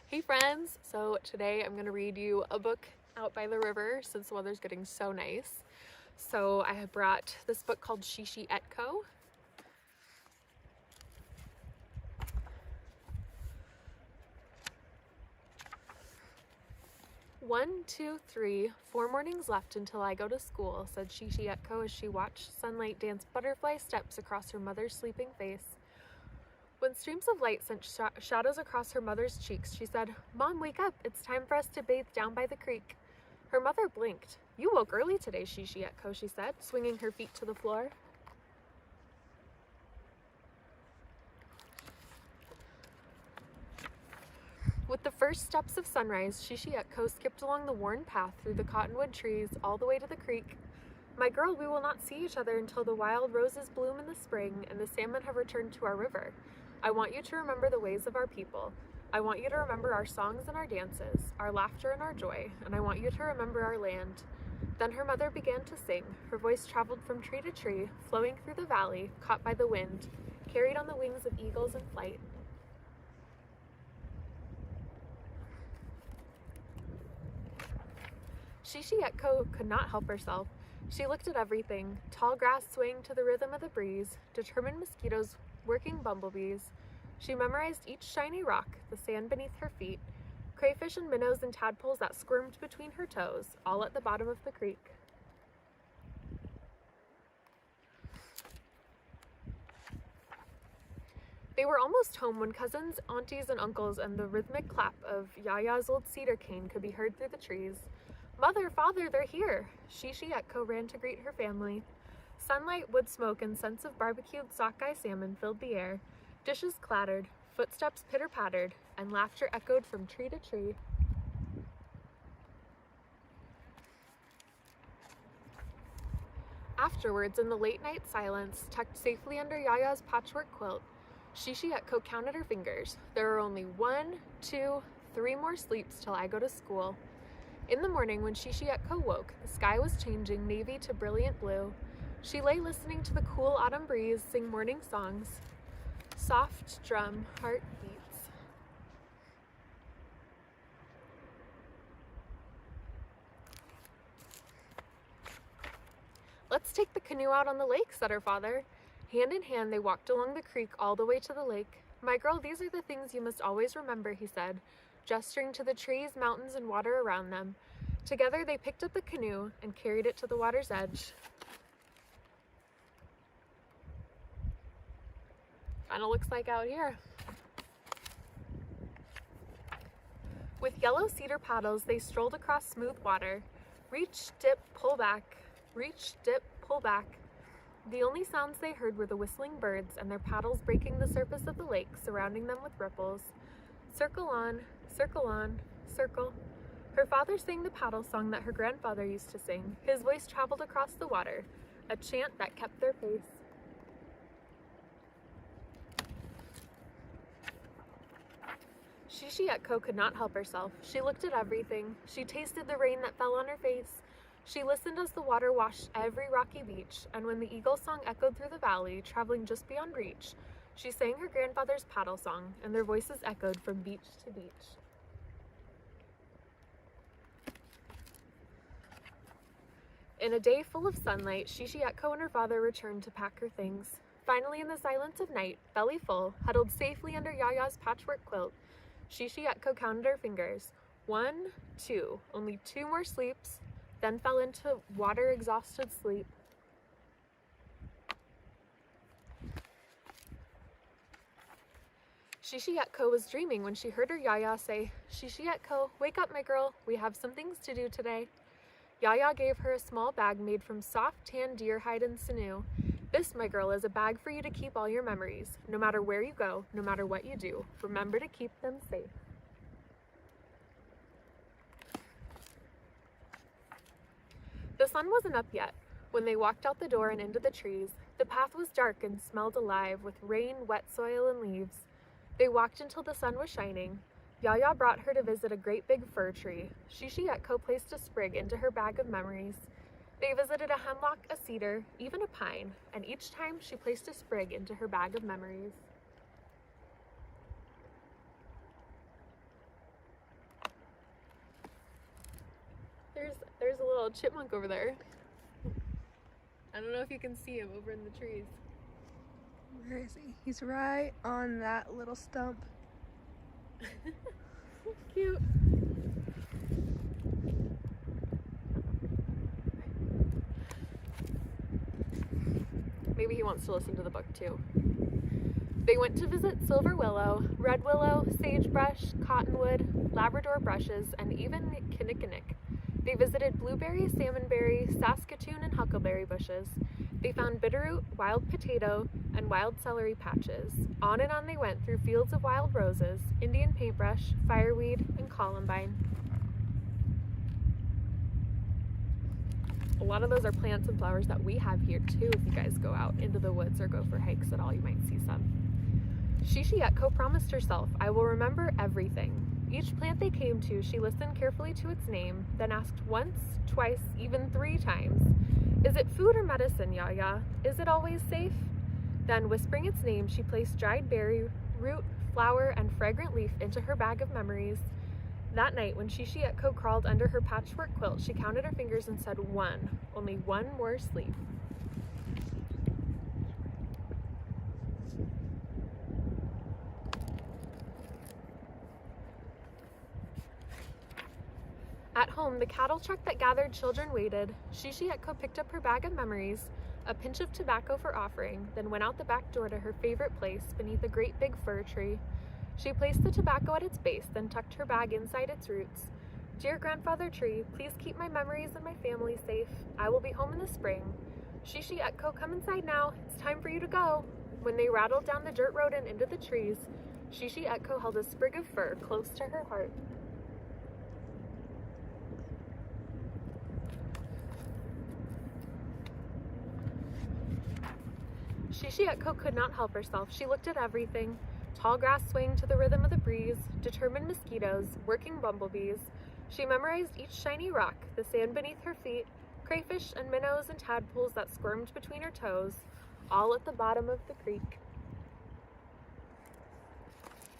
Hey friends! So today I'm going to read you a book out by the river since the weather's getting so nice. So I have brought this book called Shi shi etko. "1, 2, 3, 4 mornings left until I go to school," said Shi shi etko as she watched sunlight dance butterfly steps across her mother's sleeping face. When streams of light sent shadows across her mother's cheeks, she said, "Mom, wake up! It's time for us to bathe down by the creek." Her mother blinked. "You woke early today, Shi shi etko," she said, swinging her feet to the floor. With the first steps of sunrise, Shi shi etko skipped along the worn path through the cottonwood trees all the way to the creek. "My girl, we will not see each other until the wild roses bloom in the spring and the salmon have returned to our river. I want you to remember the ways of our people. I want you to remember our songs and our dances, our laughter and our joy, and I want you to remember our land." Then her mother began to sing. Her voice traveled from tree to tree, flowing through the valley, caught by the wind, carried on the wings of eagles in flight. Shi shi etko could not help herself. She looked at everything: tall grass swaying to the rhythm of the breeze, determined mosquitoes working bumblebees. She memorized each shiny rock, the sand beneath her feet, crayfish and minnows and tadpoles that squirmed between her toes, all at the bottom of the creek. They were almost home when cousins, aunties, and uncles and the rhythmic clap of Yaya's old cedar cane could be heard through the trees. "Mother, father, they're here!" Shi shi etko ran to greet her family. Sunlight, wood smoke, and scents of barbecued sockeye salmon filled the air. Dishes clattered, footsteps pitter-pattered, and laughter echoed from tree to tree. Afterwards, in the late-night silence, tucked safely under Yaya's patchwork quilt, Shi shi etko counted her fingers. "There are only 1, 2, 3 more sleeps till I go to school." In the morning, when Shi shi etko woke, the sky was changing navy to brilliant blue. She lay listening to the cool autumn breeze sing morning songs. Soft drum heartbeats. "Let's take the canoe out on the lake," said her father. Hand in hand, they walked along the creek all the way to the lake. "My girl, these are the things you must always remember," he said, gesturing to the trees, mountains, and water around them. Together, they picked up the canoe and carried it to the water's edge. Kind of looks like out here. With yellow cedar paddles, they strolled across smooth water. Reach, dip, pull back. Reach, dip, pull back. The only sounds they heard were the whistling birds and their paddles breaking the surface of the lake, surrounding them with ripples. Circle on, circle. Her father sang the paddle song that her grandfather used to sing. His voice traveled across the water, a chant that kept their pace. Shi shi etko could not help herself. She looked at everything. She tasted the rain that fell on her face. She listened as the water washed every rocky beach, and when the eagle song echoed through the valley, traveling just beyond reach, she sang her grandfather's paddle song, and their voices echoed from beach to beach. In a day full of sunlight, Shi shi etko and her father returned to pack her things. Finally, in the silence of night, belly full, huddled safely under Yaya's patchwork quilt, Shi shi etko counted her fingers. 1, 2, only 2 more sleeps, then fell into water-exhausted sleep. Shi shi etko was dreaming when she heard her Yaya say, "Shi shi etko, wake up, my girl. We have some things to do today." Yaya gave her a small bag made from soft tan deer hide and sinew. "This, my girl, is a bag for you to keep all your memories. No matter where you go, no matter what you do, remember to keep them safe." The sun wasn't up yet when they walked out the door and into the trees. The path was dark and smelled alive with rain, wet soil, and leaves. They walked until the sun was shining. Yaya brought her to visit a great big fir tree. Shi shi etko placed a sprig into her bag of memories. They visited a hemlock, a cedar, even a pine, and each time she placed a sprig into her bag of memories. little chipmunk over there. I don't know if you can see him over in the trees. Where is he? He's right on that little stump. Cute. Maybe he wants to listen to the book too. They went to visit silver willow, red willow, sagebrush, cottonwood, Labrador brushes, and even kinnikinick. They visited blueberry, salmonberry, saskatoon, and huckleberry bushes. They found bitterroot, wild potato, and wild celery patches. On and on they went through fields of wild roses, Indian paintbrush, fireweed, and columbine. A lot of those are plants and flowers that we have here too. If you guys go out into the woods or go for hikes at all, you might see some. Shi shi etko promised herself, "I will remember everything." Each plant they came to, she listened carefully to its name, then asked once, twice, even 3 times, "Is it food or medicine, Yaya? Is it always safe?" Then, whispering its name, she placed dried berry, root, flower, and fragrant leaf into her bag of memories. That night, when Shi shi etko crawled under her patchwork quilt, she counted her fingers and said 1, only 1 more sleep. At home, the cattle truck that gathered children waited. Shi shi etko picked up her bag of memories, a pinch of tobacco for offering, then went out the back door to her favorite place beneath a great big fir tree. She placed the tobacco at its base, then tucked her bag inside its roots. "Dear grandfather tree, please keep my memories and my family safe. I will be home in the spring. Shi shi etko, come inside now. It's time for you to go." When they rattled down the dirt road and into the trees, Shi shi etko held a sprig of fir close to her heart. Shi shi etko could not help herself. She looked at everything. Tall grass swaying to the rhythm of the breeze, determined mosquitoes, working bumblebees. She memorized each shiny rock, the sand beneath her feet, crayfish and minnows and tadpoles that squirmed between her toes, all at the bottom of the creek.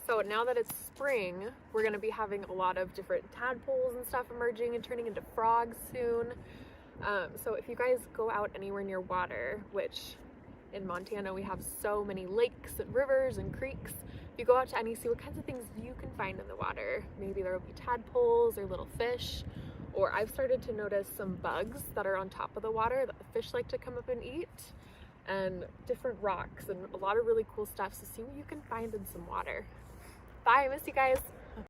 So now that it's spring, we're going to be having a lot of different tadpoles and stuff emerging and turning into frogs soon. So if you guys go out anywhere near water, which in Montana we have so many lakes and rivers and creeks, if you go out to any, see what kinds of things you can find in the water. Maybe there will be tadpoles or little fish, or I've started to notice some bugs that are on top of the water that the fish like to come up and eat, and different rocks and a lot of really cool stuff. So see what you can find in some water. Bye, I miss you guys.